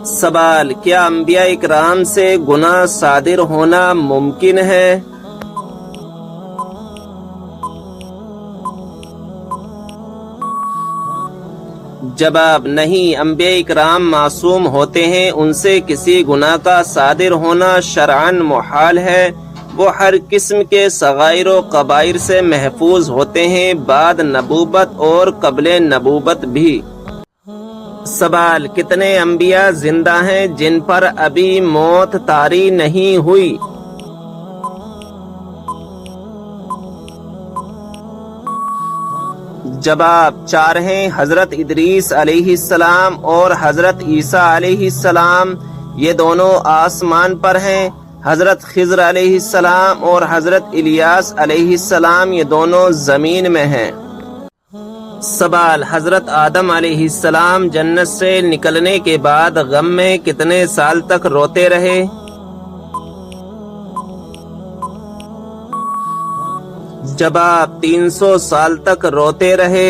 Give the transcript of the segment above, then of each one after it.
سوال: کیا انبیاء اکرام سے گناہ صادر ہونا ممکن ہے؟ جواب: نہیں، انبیاء اکرام معصوم ہوتے ہیں، ان سے کسی گناہ کا صادر ہونا شرعاً محال ہے۔ وہ ہر قسم کے صغائر و کبائر سے محفوظ ہوتے ہیں، بعد نبوت اور قبل نبوت بھی۔ سوال: کتنے انبیاء زندہ ہیں جن پر ابھی موت طاری نہیں ہوئی؟ جواب: 4 ہیں، حضرت ادریس علیہ السلام اور حضرت عیسیٰ علیہ السلام، یہ دونوں آسمان پر ہیں۔ حضرت خضر علیہ السلام اور حضرت الیاس علیہ السلام، یہ دونوں زمین میں ہیں۔ سوال: حضرت آدم علیہ السلام جنت سے نکلنے کے بعد غم میں کتنے سال تک روتے رہے؟ جواب: 300 سال تک روتے رہے۔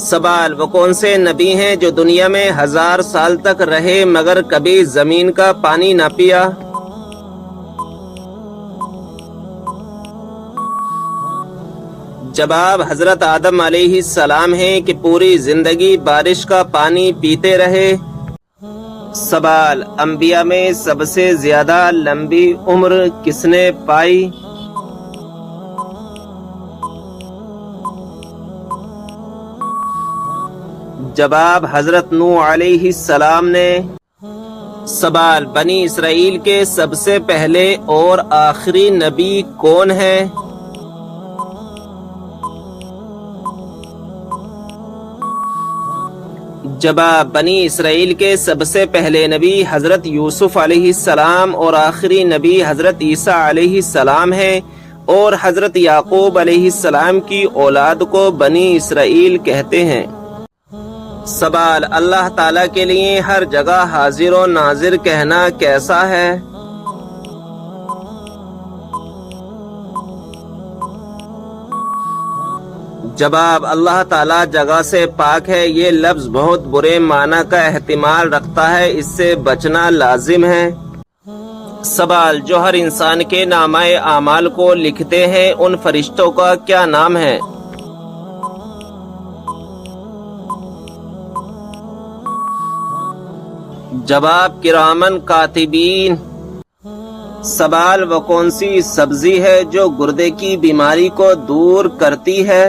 سوال: وہ کون سے نبی ہیں جو دنیا میں 1000 سال تک رہے مگر کبھی زمین کا پانی نہ پیا؟ جواب: حضرت آدم علیہ السلام ہیں کہ پوری زندگی بارش کا پانی پیتے رہے۔ سوال: انبیاء میں سب سے زیادہ لمبی عمر کس نے پائی؟ جواب: حضرت نوح علیہ السلام نے۔ سوال: بنی اسرائیل کے سب سے پہلے اور آخری نبی کون ہے؟ جواب: بنی اسرائیل کے سب سے پہلے نبی حضرت یوسف علیہ السلام اور آخری نبی حضرت عیسیٰ علیہ السلام ہیں، اور حضرت یعقوب علیہ السلام کی اولاد کو بنی اسرائیل کہتے ہیں۔ سوال: اللہ تعالیٰ کے لیے ہر جگہ حاضر و ناظر کہنا کیسا ہے؟ جواب: اللہ تعالیٰ جگہ سے پاک ہے، یہ لفظ بہت برے معنی کا احتمال رکھتا ہے، اس سے بچنا لازم ہے۔ سوال: جو ہر انسان کے نامہ اعمال کو لکھتے ہیں، ان فرشتوں کا کیا نام ہے؟ جواب: کرامن کاتبین۔ سوال: وہ کون سی سبزی ہے جو گردے کی بیماری کو دور کرتی ہے؟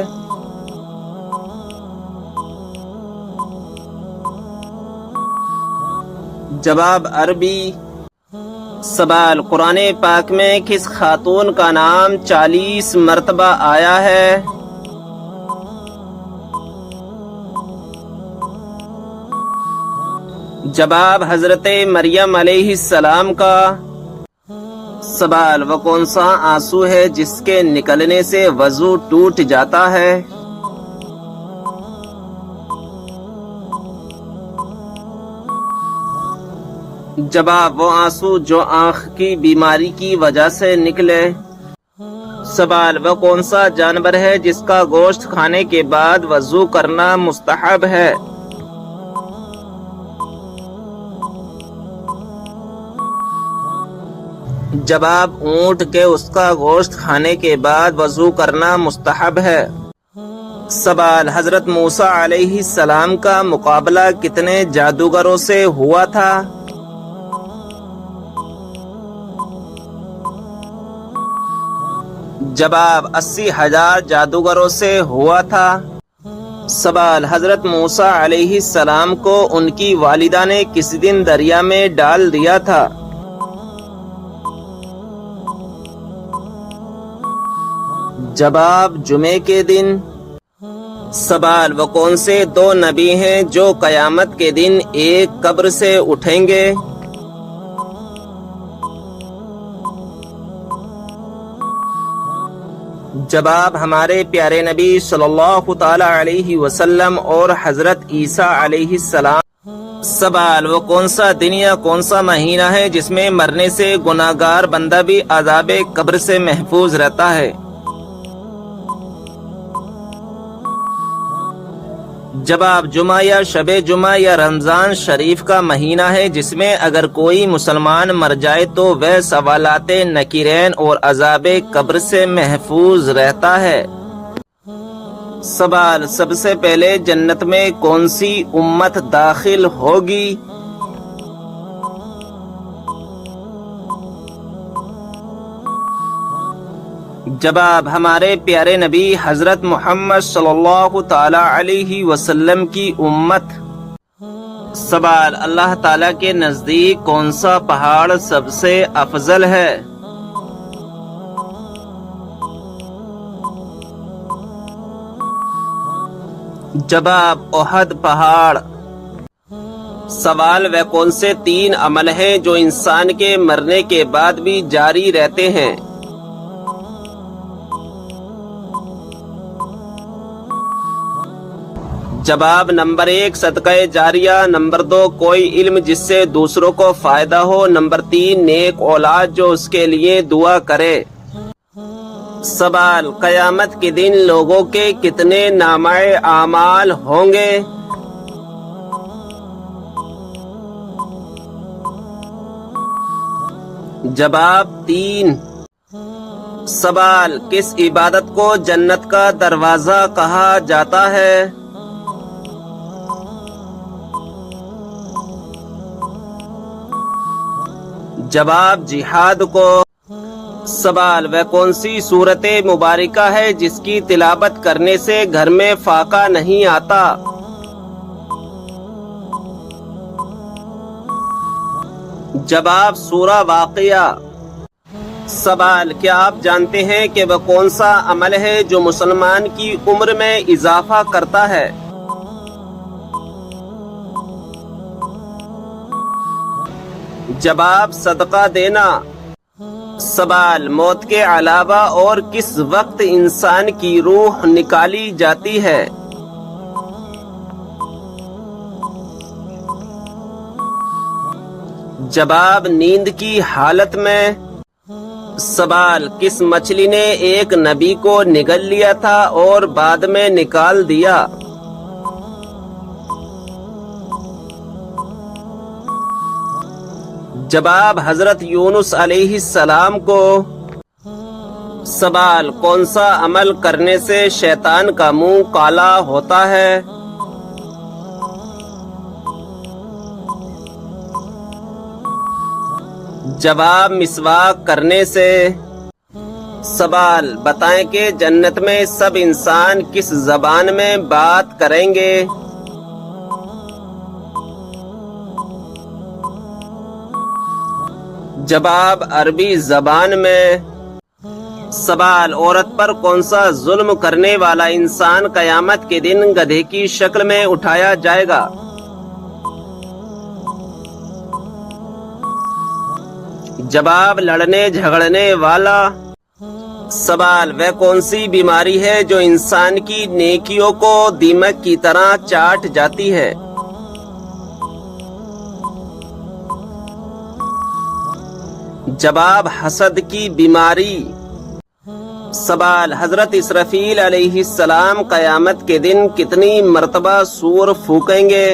جواب: عربی۔ سوال: قرآن پاک میں کس خاتون کا نام 40 مرتبہ آیا ہے؟ جواب: حضرت مریم علیہ السلام کا۔ سوال: وہ کون سا آنسو ہے جس کے نکلنے سے وضو ٹوٹ جاتا ہے؟ جواب: وہ آنسو جو آنکھ کی بیماری کی وجہ سے نکلے۔ سوال: وہ کون سا جانور ہے جس کا گوشت کھانے کے بعد وضو کرنا مستحب ہے؟ جواب: اونٹ کے اس کا گوشت کھانے کے بعد وضو کرنا مستحب ہے۔ سوال: حضرت موسیٰ علیہ السلام کا مقابلہ کتنے جادوگروں سے ہوا تھا؟ جواب: 80,000 جادوگروں سے ہوا تھا۔ سوال: حضرت موسیٰ علیہ السلام کو ان کی والدہ نے کس دن دریا میں ڈال دیا تھا؟ جواب: جمعے کے دن۔ سوال: وہ کون سے 2 نبی ہیں جو قیامت کے دن ایک قبر سے اٹھیں گے؟ جواب: ہمارے پیارے نبی صلی اللہ تعالی علیہ وسلم اور حضرت عیسیٰ علیہ السلام۔ سوال: وہ کون سا دن یا کون سا مہینہ ہے جس میں مرنے سے گناہگار بندہ بھی عذاب قبر سے محفوظ رہتا ہے؟ جواب جمعہ یا شب جمعہ یا رمضان شریف کا مہینہ ہے جس میں اگر کوئی مسلمان مر جائے تو وہ سوالات نکیرین اور عذاب قبر سے محفوظ رہتا ہے۔ سوال، سب سے پہلے جنت میں کون سی امت داخل ہوگی؟ جواب، ہمارے پیارے نبی حضرت محمد صلی اللہ تعالی علیہ وسلم کی امت۔ سوال، اللہ تعالی کے نزدیک کون سا پہاڑ سب سے افضل ہے؟ جواب، احد پہاڑ۔ سوال، وہ کون سے 3 عمل ہیں جو انسان کے مرنے کے بعد بھی جاری رہتے ہیں؟ جواب، نمبر 1 صدقہ جاریہ، نمبر 2 کوئی علم جس سے دوسروں کو فائدہ ہو، نمبر 3 نیک اولاد جو اس کے لیے دعا کرے۔ سوال، قیامت کے دن لوگوں کے کتنے نامہ اعمال ہوں گے؟ جواب، 3۔ سوال، کس عبادت کو جنت کا دروازہ کہا جاتا ہے؟ جواب، جہاد کو۔ سوال، وہ کون سی سورت مبارکہ ہے جس کی تلاوت کرنے سے گھر میں فاقہ نہیں آتا؟ جواب، سورہ واقعہ۔ سوال، کیا آپ جانتے ہیں کہ وہ کون سا عمل ہے جو مسلمان کی عمر میں اضافہ کرتا ہے؟ جواب، صدقہ دینا۔ سوال، موت کے علاوہ اور کس وقت انسان کی روح نکالی جاتی ہے؟ جواب، نیند کی حالت میں۔ سوال، کس مچھلی نے ایک نبی کو نگل لیا تھا اور بعد میں نکال دیا؟ جواب، حضرت یونس علیہ السلام کو۔ سوال، کون سا عمل کرنے سے شیطان کا منہ کالا ہوتا ہے؟ جواب، مسواک کرنے سے۔ سوال، بتائیں کہ جنت میں سب انسان کس زبان میں بات کریں گے؟ جواب، عربی زبان میں۔ سوال، عورت پر کون سا ظلم کرنے والا انسان قیامت کے دن گدھے کی شکل میں اٹھایا جائے گا؟ جواب، لڑنے جھگڑنے والا۔ سوال، وہ کون سی بیماری ہے جو انسان کی نیکیوں کو دیمک کی طرح چاٹ جاتی ہے؟ جواب، حسد کی بیماری۔ سوال، حضرت اسرافیل علیہ السلام قیامت کے دن کتنی مرتبہ سور پھونکیں گے؟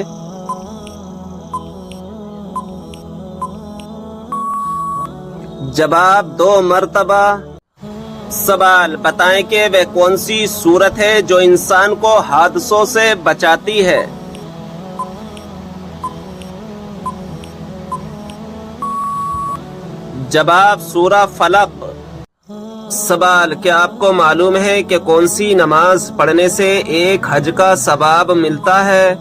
جواب، 2 مرتبہ۔ سوال، بتائیں کہ وہ کون سی صورت ہے جو انسان کو حادثوں سے بچاتی ہے؟ جواب، سورہ فلق۔ سوال، کیا آپ کو معلوم ہے کہ کون سی نماز پڑھنے سے ایک حج کا ثواب ملتا ہے؟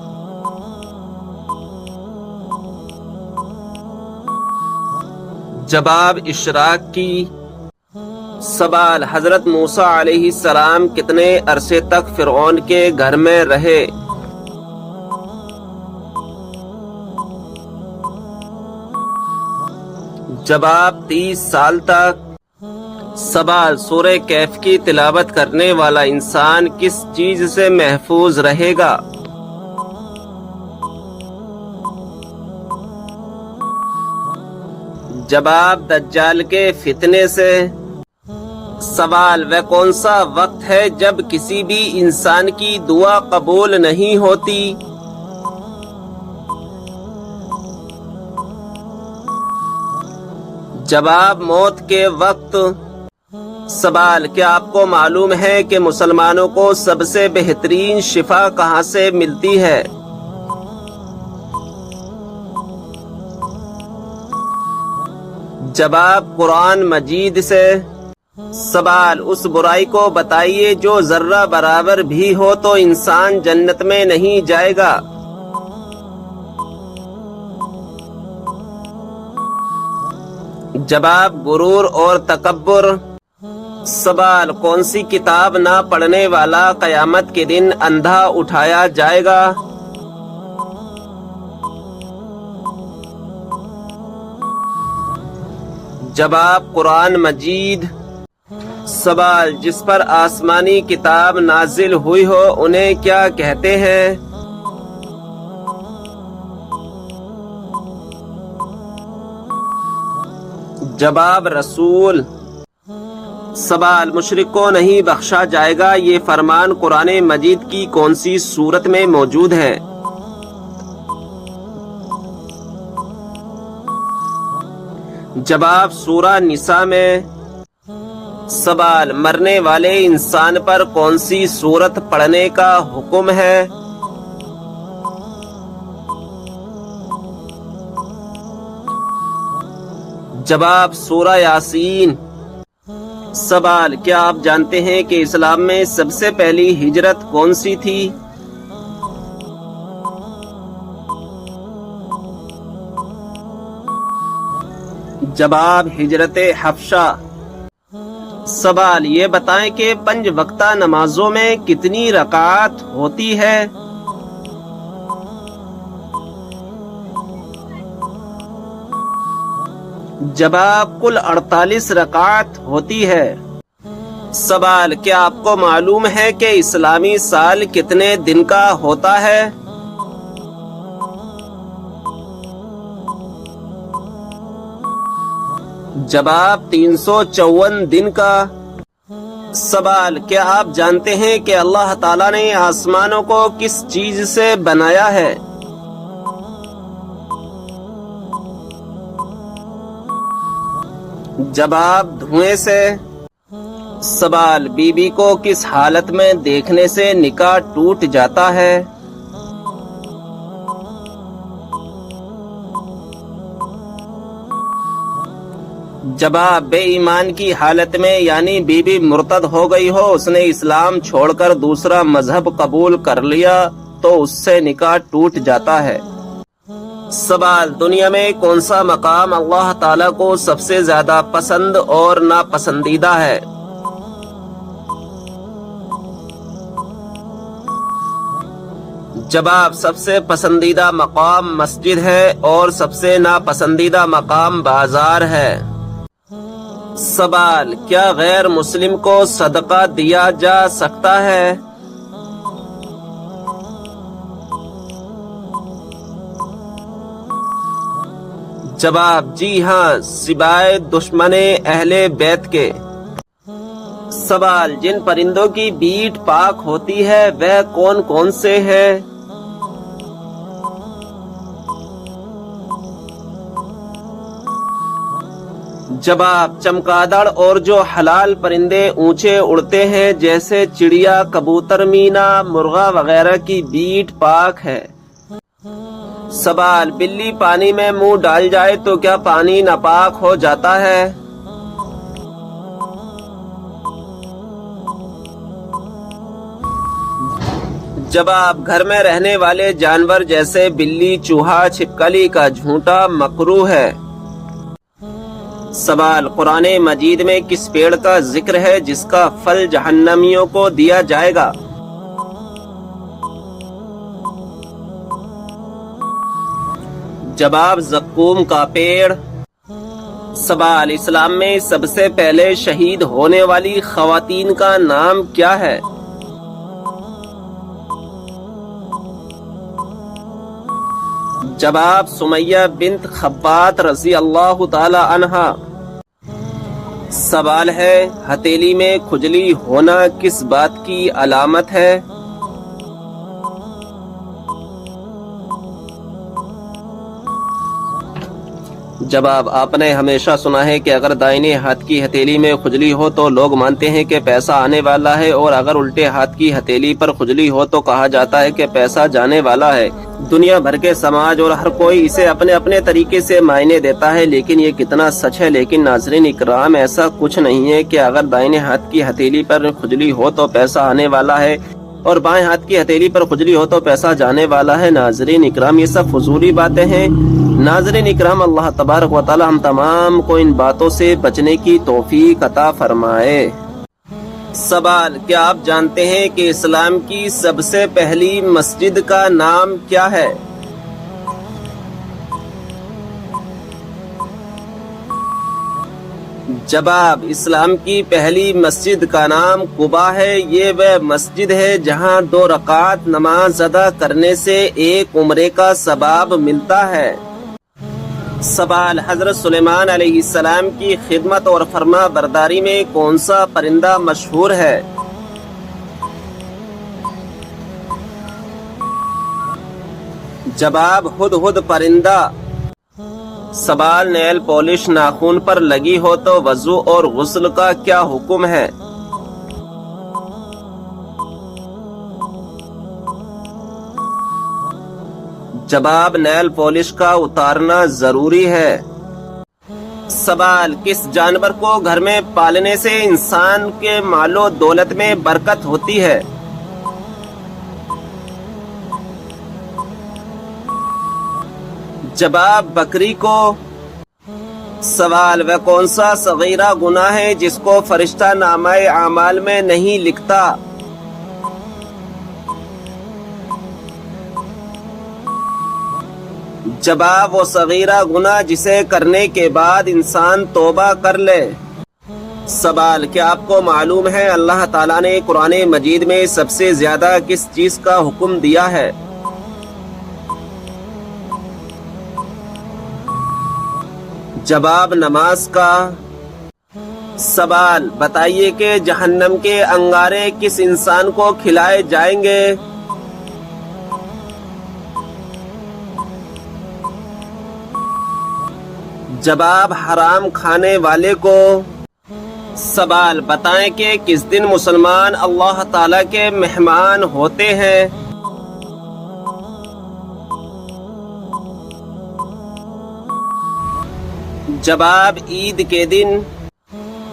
جواب، اشراق کی۔ سوال، حضرت موسیٰ علیہ السلام کتنے عرصے تک فرعون کے گھر میں رہے؟ جواب، 30 سال تک۔ سوال، سورہ کہف کی تلاوت کرنے والا انسان کس چیز سے محفوظ رہے گا؟ جواب، دجال کے فتنے سے۔ سوال: وہ کون سا وقت ہے جب کسی بھی انسان کی دعا قبول نہیں ہوتی؟ جواب: موت کے وقت۔ سوال: کیا آپ کو معلوم ہے کہ مسلمانوں کو سب سے بہترین شفا کہاں سے ملتی ہے؟ جواب: قرآن مجید سے۔ سوال: اس برائی کو بتائیے جو ذرہ برابر بھی ہو تو انسان جنت میں نہیں جائے گا۔ جواب: غرور اور تکبر۔ سوال: کون سی کتاب نہ پڑھنے والا قیامت کے دن اندھا اٹھایا جائے گا؟ جواب: قرآن مجید۔ سوال: جس پر آسمانی کتاب نازل ہوئی ہو انہیں کیا کہتے ہیں؟ جواب: رسول۔ سوال: مشرک کو نہیں بخشا جائے گا، یہ فرمان قرآن مجید کی کون سی سورت میں موجود ہے؟ جواب: سورہ نساء میں۔ سوال: مرنے والے انسان پر کون سی سورت پڑھنے کا حکم ہے؟ جواب: سورہ یاسین۔ سوال: کیا آپ جانتے ہیں کہ اسلام میں سب سے پہلی ہجرت کون سی تھی؟ جواب: ہجرت حبشہ۔ سوال: یہ بتائیں کہ 5 وقتہ نمازوں میں کتنی رکعات ہوتی ہے؟ جواب: کل 48 رکعات ہوتی ہے۔ سوال: کیا آپ کو معلوم ہے کہ اسلامی سال کتنے دن کا ہوتا ہے؟ جواب: 354 دن کا۔ سوال: کیا آپ جانتے ہیں کہ اللہ تعالیٰ نے آسمانوں کو کس چیز سے بنایا ہے؟ جواب: دھوئیں سے۔ سوال: بی بی کو کس حالت میں دیکھنے سے نکاح ٹوٹ جاتا ہے؟ جواب: بے ایمان کی حالت میں، یعنی بی بی مرتد ہو گئی ہو، اس نے اسلام چھوڑ کر دوسرا مذہب قبول کر لیا تو اس سے نکاح ٹوٹ جاتا ہے۔ سوال: دنیا میں کون سا مقام اللہ تعالیٰ کو سب سے زیادہ پسند اور ناپسندیدہ ہے؟ جواب: سب سے پسندیدہ مقام مسجد ہے اور سب سے ناپسندیدہ مقام بازار ہے۔ سوال: کیا غیر مسلم کو صدقہ دیا جا سکتا ہے؟ جواب: جی ہاں، سوائے دشمن اہل بیت کے۔ سوال: جن پرندوں کی بیٹ پاک ہوتی ہے وہ کون کون سے ہیں؟ جواب: چمگادڑ اور جو حلال پرندے اونچے اڑتے ہیں جیسے چڑیا، کبوتر، مینا، مرغا وغیرہ کی بیٹ پاک ہے۔ سوال: بلی پانی میں منہ ڈال جائے تو کیا پانی ناپاک ہو جاتا ہے؟ جواب: گھر میں رہنے والے جانور جیسے بلی، چوہا، چھپکلی کا جھونٹا مکروہ ہے۔ سوال: قرآن مجید میں کس پیڑ کا ذکر ہے جس کا پھل جہنمیوں کو دیا جائے گا؟ جواب: زقوم کا پیڑ۔ سوال: اسلام میں سب سے پہلے شہید ہونے والی خواتین کا نام کیا ہے؟ جواب: سمیہ بنت خبات رضی اللہ تعالی عنہا۔ سوال ہے، ہتھیلی میں کھجلی ہونا کس بات کی علامت ہے؟ جواب، آپ نے ہمیشہ سنا ہے کہ اگر دائیں ہاتھ کی ہتھیلی میں کھجلی ہو تو لوگ مانتے ہیں کہ پیسہ آنے والا ہے، اور اگر الٹے ہاتھ کی ہتھیلی پر کھجلی ہو تو کہا جاتا ہے کہ پیسہ جانے والا ہے۔ دنیا بھر کے سماج اور ہر کوئی اسے اپنے اپنے طریقے سے معنی دیتا ہے، لیکن یہ کتنا سچ ہے؟ لیکن ناظرین اکرام، ایسا کچھ نہیں ہے کہ اگر دائیں ہاتھ کی ہتھیلی پر کھجلی ہو تو پیسہ آنے والا ہے اور بائیں ہاتھ کی ہتھیلی پر کھجلی ہو تو پیسہ جانے والا ہے۔ ناظرین اکرام، یہ سب فضولی باتیں ہیں۔ ناظرین اکرام، اللہ تبارک و تعالی ہم تمام کو ان باتوں سے بچنے کی توفیق عطا فرمائے۔ سوال، کیا آپ جانتے ہیں کہ اسلام کی سب سے پہلی مسجد کا نام کیا ہے؟ جواب، اسلام کی پہلی مسجد کا نام قباء ہے۔ یہ وہ مسجد ہے جہاں 2 رکعت نماز ادا کرنے سے 1 عمرے کا ثواب ملتا ہے۔ سوال، حضرت سلیمان علیہ السلام کی خدمت اور فرما برداری میں کون سا پرندہ مشہور ہے؟ جواب، ہدہد پرندہ۔ سوال، نیل پالش ناخن پر لگی ہو تو وضو اور غسل کا کیا حکم ہے؟ جواب، نیل پالش کا اتارنا ضروری ہے۔ سوال، کس جانور کو گھر میں پالنے سے انسان کے مال و دولت میں برکت ہوتی ہے؟ جواب، بکری کو۔ سوال، وہ کون سا صغیرہ گناہ ہے جس کو فرشتہ نامہ اعمال میں نہیں لکھتا؟ جواب، وہ صغیرہ گناہ جسے کرنے کے بعد انسان توبہ کر لے۔ سوال، کیا آپ کو معلوم ہے اللہ تعالیٰ نے قرآن مجید میں سب سے زیادہ کس چیز کا حکم دیا ہے؟ جواب، نماز کا۔ سوال، بتائیے کہ جہنم کے انگارے کس انسان کو کھلائے جائیں گے؟ جواب، حرام کھانے والے کو۔ سوال، بتائیں کہ کس دن مسلمان اللہ تعالیٰ کے مہمان ہوتے ہیں؟ جواب، عید کے دن۔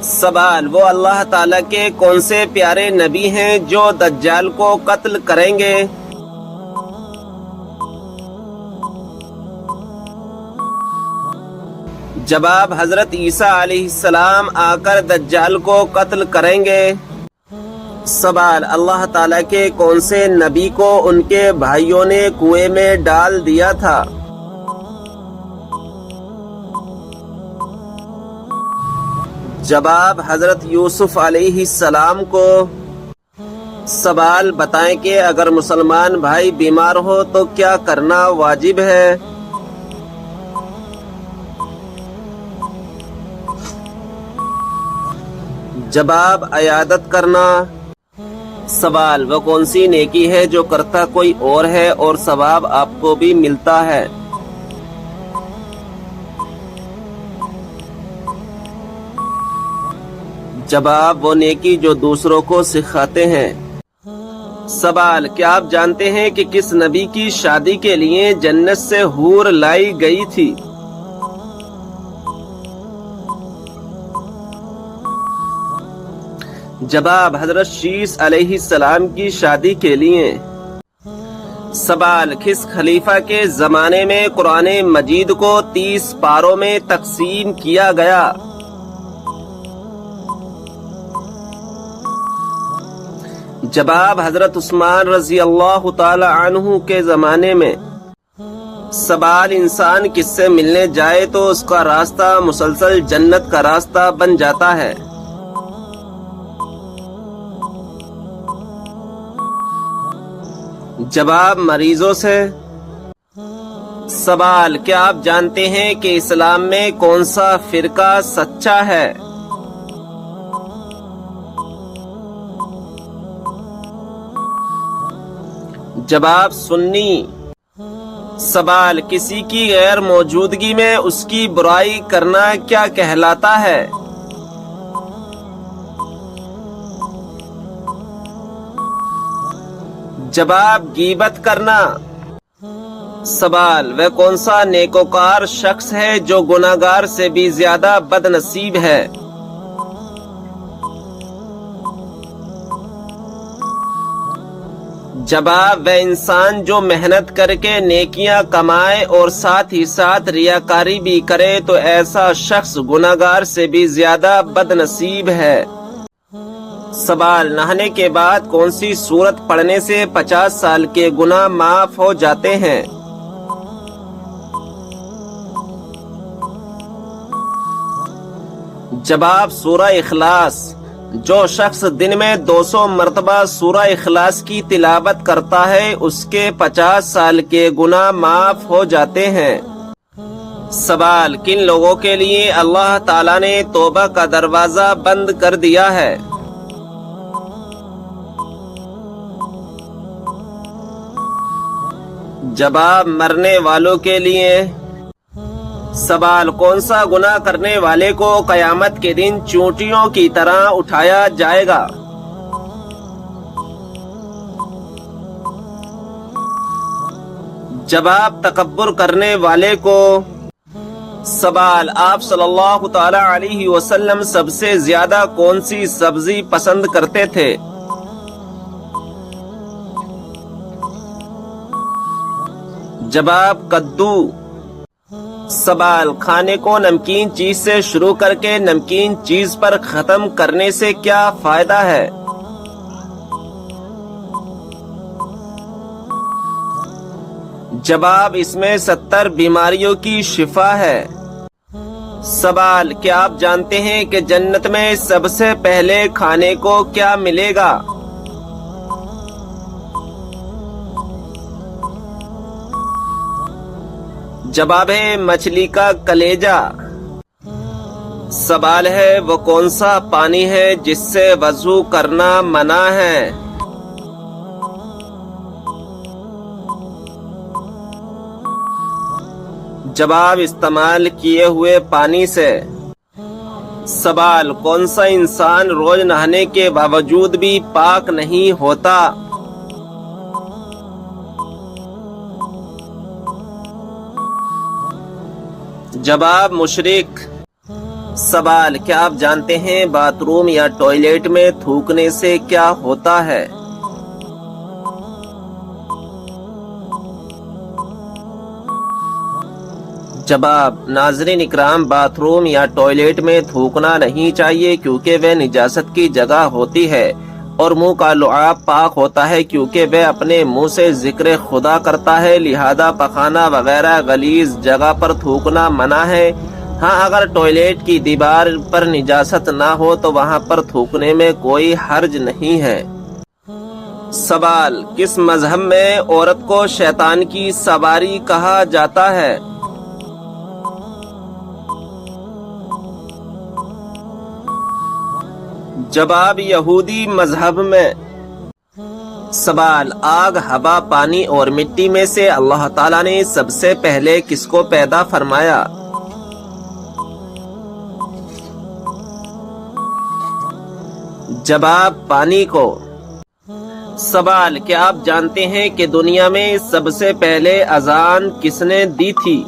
سوال، وہ اللہ تعالیٰ کے کون سے پیارے نبی ہیں جو دجال کو قتل کریں گے؟ جواب، حضرت عیسیٰ علیہ السلام آ کر دجال کو قتل کریں گے۔ سوال، اللہ تعالیٰ کے کون سے نبی کو ان کے بھائیوں نے کنویں میں ڈال دیا تھا؟ جواب، حضرت یوسف علیہ السلام کو۔ سوال، بتائیں کہ اگر مسلمان بھائی بیمار ہو تو کیا کرنا واجب ہے؟ جواب، عیادت کرنا۔ سوال، وہ کون سی نیکی ہے جو کرتا کوئی اور ہے اور ثواب آپ کو بھی ملتا ہے؟ جواب، وہ نیکی جو دوسروں کو سکھاتے ہیں۔ سوال، کیا آپ جانتے ہیں کہ کس نبی کی شادی کے لیے جنت سے حور لائی گئی تھی؟ جواب، حضرت شیس علیہ السلام کی شادی کے لیے۔ سوال، کس خلیفہ کے زمانے میں قرآن مجید کو 30 پاروں میں تقسیم کیا گیا؟ جواب، حضرت عثمان رضی اللہ تعالی عنہ کے زمانے میں۔ سوال، انسان کس سے ملنے جائے تو اس کا راستہ مسلسل جنت کا راستہ بن جاتا ہے؟ جواب، مریضوں سے۔ سوال، کیا آپ جانتے ہیں کہ اسلام میں کون سا فرقہ سچا ہے؟ جواب سنی۔ سوال، کسی کی غیر موجودگی میں اس کی برائی کرنا کیا کہلاتا ہے؟ جواب غیبت کرنا۔ سوال، وہ کون سا نیکوکار شخص ہے جو گناہگار سے بھی زیادہ بد نصیب ہے؟ جواب، وہ انسان جو محنت کر کے نیکیاں کمائے اور ساتھ ہی ساتھ ریاکاری بھی کرے تو ایسا شخص گناہگار سے بھی زیادہ بد نصیب ہے۔ سوال، نہانے کے بعد کون سی سورت پڑھنے سے 50 سال کے گناہ معاف ہو جاتے ہیں؟ جواب، سورہ اخلاص۔ جو شخص دن میں 200 مرتبہ سورہ اخلاص کی تلاوت کرتا ہے اس کے 50 سال کے گناہ معاف ہو جاتے ہیں۔ سوال، کن لوگوں کے لیے اللہ تعالیٰ نے توبہ کا دروازہ بند کر دیا ہے؟ جواب، مرنے والوں کے لیے۔ سوال، کون سا گناہ کرنے والے کو قیامت کے دن چونٹیوں کی طرح اٹھایا جائے گا؟ جواب، تکبر کرنے والے کو۔ سوال، آپ صلی اللہ تعالی علیہ وسلم سب سے زیادہ کون سی سبزی پسند کرتے تھے؟ جواب، کدو۔ سوال، کھانے کو نمکین چیز سے شروع کر کے نمکین چیز پر ختم کرنے سے کیا فائدہ ہے؟ جواب، اس میں 70 بیماریوں کی شفا ہے۔ سوال، کیا آپ جانتے ہیں کہ جنت میں سب سے پہلے کھانے کو کیا ملے گا؟ جواب ہے مچھلی کا کلیجہ۔ سوال ہے، وہ کون سا پانی ہے جس سے وضو کرنا منع ہے؟ جواب، استعمال کیے ہوئے پانی سے۔ سوال، کون سا انسان روز نہانے کے باوجود بھی پاک نہیں ہوتا؟ جواب، مشرک۔ سوال، کیا آپ جانتے ہیں باتھ روم یا ٹوائلٹ میں تھوکنے سے کیا ہوتا ہے؟ جواب، ناظرین اکرام، باتھ روم یا ٹوائلٹ میں تھوکنا نہیں چاہیے کیونکہ وہ نجاست کی جگہ ہوتی ہے اور منہ کا لعاب پاک ہوتا ہے کیونکہ وہ اپنے منہ سے ذکر خدا کرتا ہے، لہذا پخانہ وغیرہ غلیظ جگہ پر تھوکنا منع ہے۔ ہاں، اگر ٹوائلٹ کی دیوار پر نجاست نہ ہو تو وہاں پر تھوکنے میں کوئی حرج نہیں ہے۔ سوال، کس مذہب میں عورت کو شیطان کی سواری کہا جاتا ہے؟ جواب، یہودی مذہب میں۔ سوال، آگ، ہوا، پانی اور مٹی میں سے اللہ تعالیٰ نے سب سے پہلے کس کو پیدا فرمایا؟ جواب، پانی کو۔ سوال، کیا آپ جانتے ہیں کہ دنیا میں سب سے پہلے اذان کس نے دی تھی؟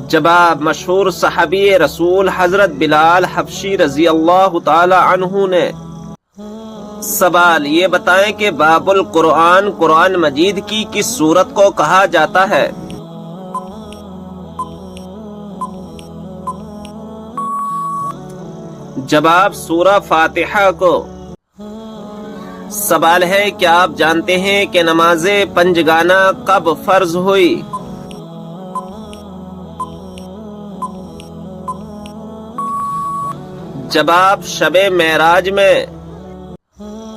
جواب، مشہور صحابی رسول حضرت بلال حبشی رضی اللہ تعالی عنہ نے۔ سوال، یہ بتائیں کہ باب القرآن قرآن مجید کی کس سورت کو کہا جاتا ہے؟ جواب، سورہ فاتحہ کو۔ سوال ہے، کیا آپ جانتے ہیں کہ نماز پنجگانہ کب فرض ہوئی؟ جواب، شب معراج میں۔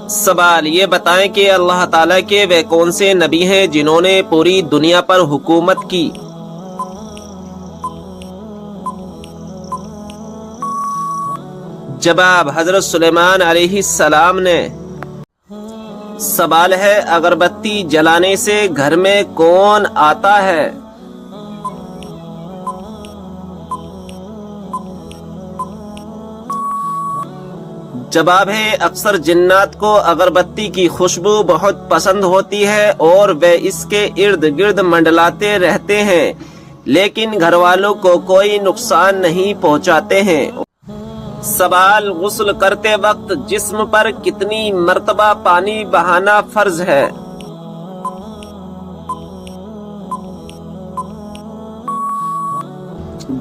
سوال، یہ بتائیں کہ اللہ تعالیٰ کے وہ کون سے نبی ہیں جنہوں نے پوری دنیا پر حکومت کی؟ جواب حضرت سلیمان علیہ السلام نے سوال ہے اگربتی جلانے سے گھر میں کون آتا ہے؟ جواب ہے اکثر جنات کو اگربتی کی خوشبو بہت پسند ہوتی ہے اور وہ اس کے ارد گرد منڈلاتے رہتے ہیں، لیکن گھر والوں کو کوئی نقصان نہیں پہنچاتے ہیں۔ سوال غسل کرتے وقت جسم پر کتنی مرتبہ پانی بہانا فرض ہے؟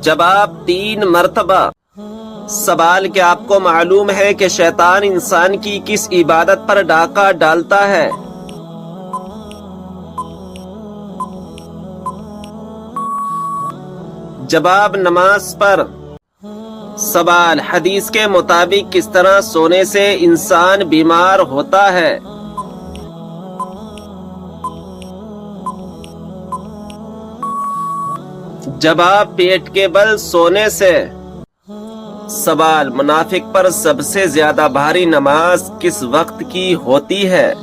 جواب 3 مرتبہ۔ سوال کہ آپ کو معلوم ہے کہ شیطان انسان کی کس عبادت پر ڈاکہ ڈالتا ہے؟ جواب نماز پر۔ سوال حدیث کے مطابق کس طرح سونے سے انسان بیمار ہوتا ہے؟ جواب پیٹ کے بل سونے سے۔ سوال منافق پر سب سے زیادہ بھاری نماز کس وقت کی ہوتی ہے؟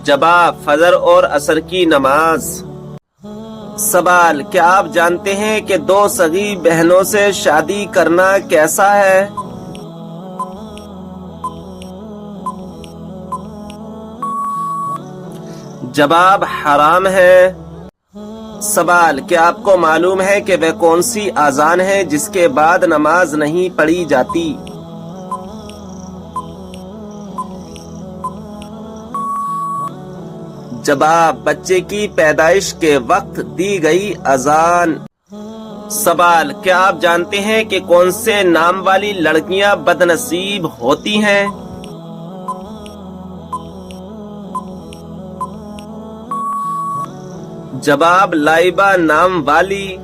جواب فجر اور عصر کی نماز۔ سوال کیا آپ جانتے ہیں کہ 2 سگی بہنوں سے شادی کرنا کیسا ہے؟ جواب حرام ہے۔ سوال کیا آپ کو معلوم ہے کہ وہ کون سی اذان ہے جس کے بعد نماز نہیں پڑھی جاتی؟ جواب بچے کی پیدائش کے وقت دی گئی اذان۔ سوال کیا آپ جانتے ہیں کہ کون سے نام والی لڑکیاں بد نصیب ہوتی ہیں؟ جواب لائبہ نام والی۔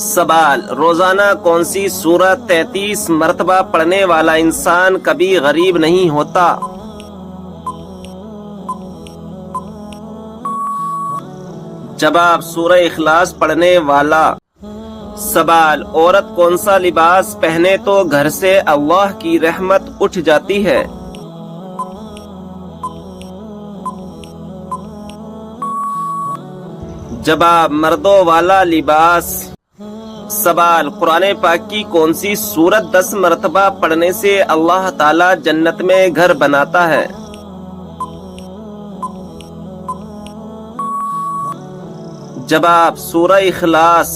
سوال روزانہ کون سی سورت 33 مرتبہ پڑھنے والا انسان کبھی غریب نہیں ہوتا؟ جواب سورہ اخلاص پڑھنے والا۔ سوال عورت کون سا لباس پہنے تو گھر سے اللہ کی رحمت اٹھ جاتی ہے؟ جواب مردوں والا لباس۔ سوال قرآن پاک کی کون سی سورت 10 مرتبہ پڑھنے سے اللہ تعالی جنت میں گھر بناتا ہے؟ جواب سورہ اخلاص۔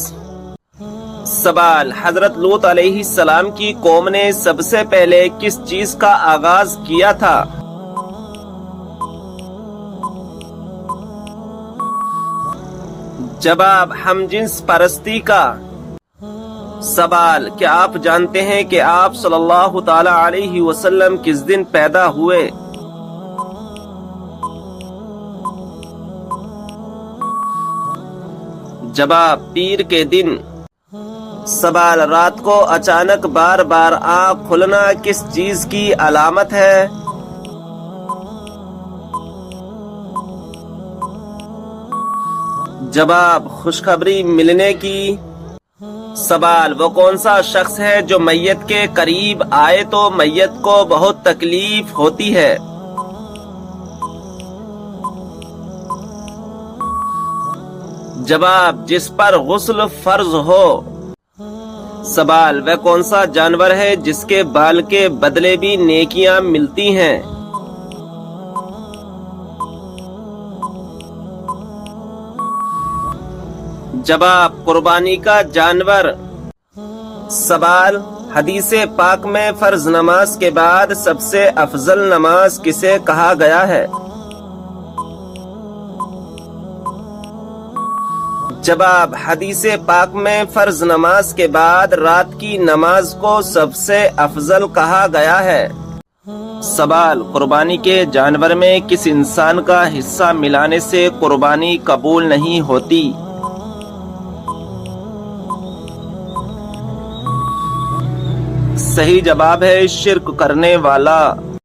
سوال حضرت لوط علیہ السلام کی قوم نے سب سے پہلے کس چیز کا آغاز کیا تھا؟ جواب ہم جنس پرستی کا۔ سوال کیا آپ جانتے ہیں کہ آپ صلی اللہ تعالی علیہ وسلم کس دن پیدا ہوئے؟ جواب پیر کے دن۔ سوال رات کو اچانک بار بار آنکھ کھلنا کس چیز کی علامت ہے؟ جواب خوشخبری ملنے کی۔ سوال وہ کون سا شخص ہے جو میت کے قریب آئے تو میت کو بہت تکلیف ہوتی ہے؟ جواب جس پر غسل فرض ہو۔ سوال وہ کون سا جانور ہے جس کے بال کے بدلے بھی نیکیاں ملتی ہیں؟ جواب قربانی کا جانور۔ سوال حدیث پاک میں فرض نماز کے بعد سب سے افضل نماز کسے کہا گیا ہے؟ جواب حدیث پاک میں فرض نماز کے بعد رات کی نماز کو سب سے افضل کہا گیا ہے۔ سوال قربانی کے جانور میں کس انسان کا حصہ ملانے سے قربانی قبول نہیں ہوتی؟ صحیح جواب ہے شرک کرنے والا۔